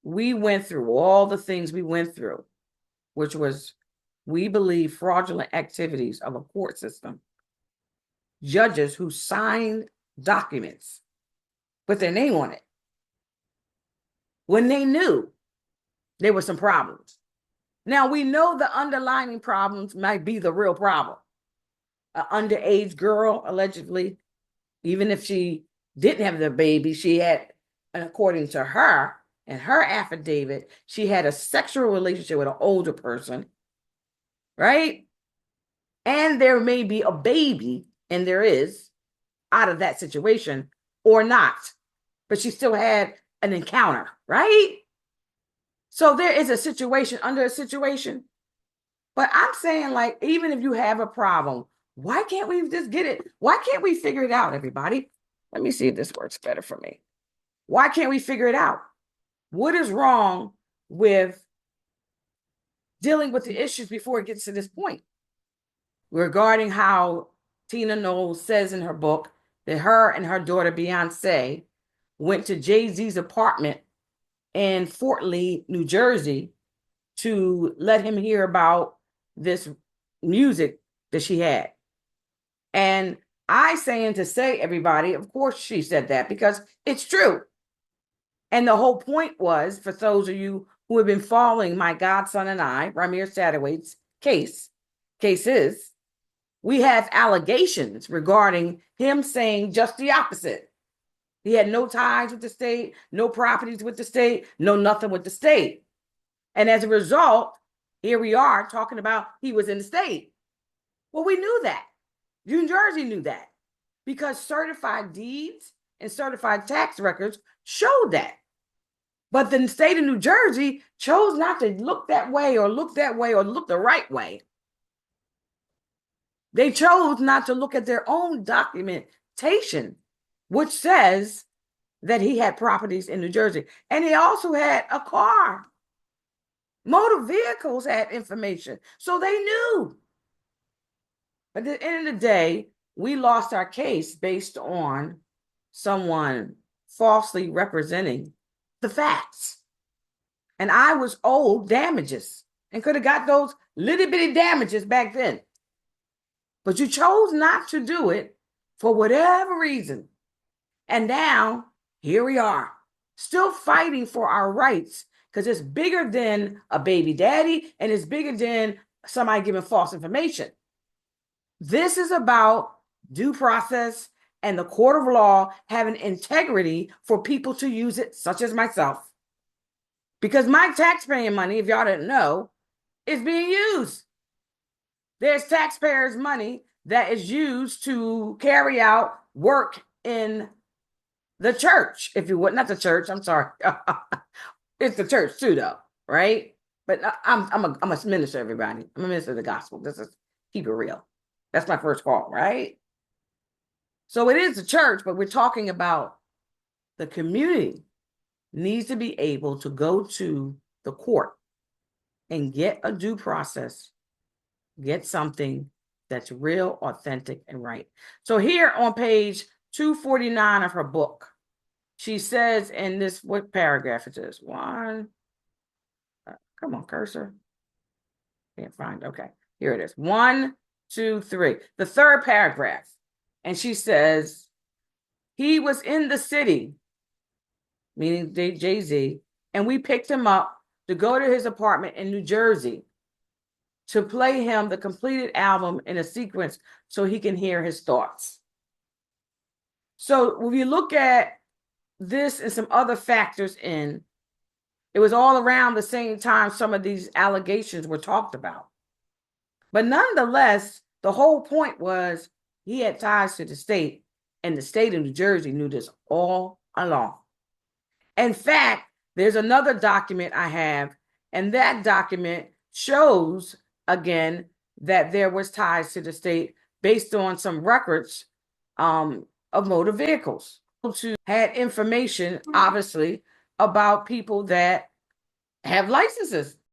we went through all the things we went through, which was, we believe, fraudulent activities of a court system, judges who signed documents with their name on it when they knew there were some problems. Now, we know the underlying problems might be the real problem. An underage girl, allegedly, even if she didn't have the baby, she had, according to her and her affidavit, she had a sexual relationship with an older person, right? And there may be a baby, and there is, out of that situation or not, but she still had an encounter, right? So there is a situation under a situation. But I'm saying, like, even if you have a problem, why can't we just get it? Why can't we figure it out, everybody? Let me see if this works better for me. Why can't we figure it out? What is wrong with dealing with the issues before it gets to this point? Regarding how Tina Knowles says in her book that her and her daughter Beyonce went to Jay-Z's apartment in Fort Lee, New Jersey, to let him hear about this music that she had. And I saying to say, everybody, of course she said that because it's true. And the whole point was, for those of you who have been following my godson and I, Rymir Satterthwaite's cases, we have allegations regarding him saying just the opposite. He had no ties with the state, no properties with the state, no nothing with the state. And as a result, here we are talking about he was in the state. Well, we knew that. New Jersey knew that because certified deeds and certified tax records showed that. But the state of New Jersey chose not to look that way or look that way or look the right way. They chose not to look at their own documentation, which says that he had properties in New Jersey. And he also had a car. Motor vehicles had information, so they knew. But at the end of the day, we lost our case based on someone falsely representing the facts. And I was owed damages and could have got those little bitty damages back then. But you chose not to do it for whatever reason. And now, here we are, still fighting for our rights, because it's bigger than a baby daddy and it's bigger than somebody giving false information. This is about due process and the court of law having integrity for people to use it, such as myself. Because my taxpaying money, if y'all didn't know, is being used. There's taxpayers' money that is used to carry out work in the church, if you would. Not the church, I'm sorry. It's the church too, though, right? But I'm a minister, everybody. I'm a minister of the gospel. This is, keep it real. That's my first call, right? So it is the church, but we're talking about the community needs to be able to go to the court and get a due process, get something that's real, authentic, and right. So here on page 249 of her book, she says in this, what paragraph it is? One, come on, cursor. Can't find, okay, here it is. 1, 2, 3, the third paragraph. And she says, he was in the city, meaning Jay-Z, and we picked him up to go to his apartment in New Jersey to play him the completed album in a sequence so he can hear his thoughts. So when you look at this and some other factors in, it was all around the same time some of these allegations were talked about. But nonetheless, the whole point was he had ties to the state, and the state of New Jersey knew this all along. In fact, there's another document I have, and that document shows, again, that there was ties to the state based on some records of motor vehicles. Had information, obviously, about people that have licenses.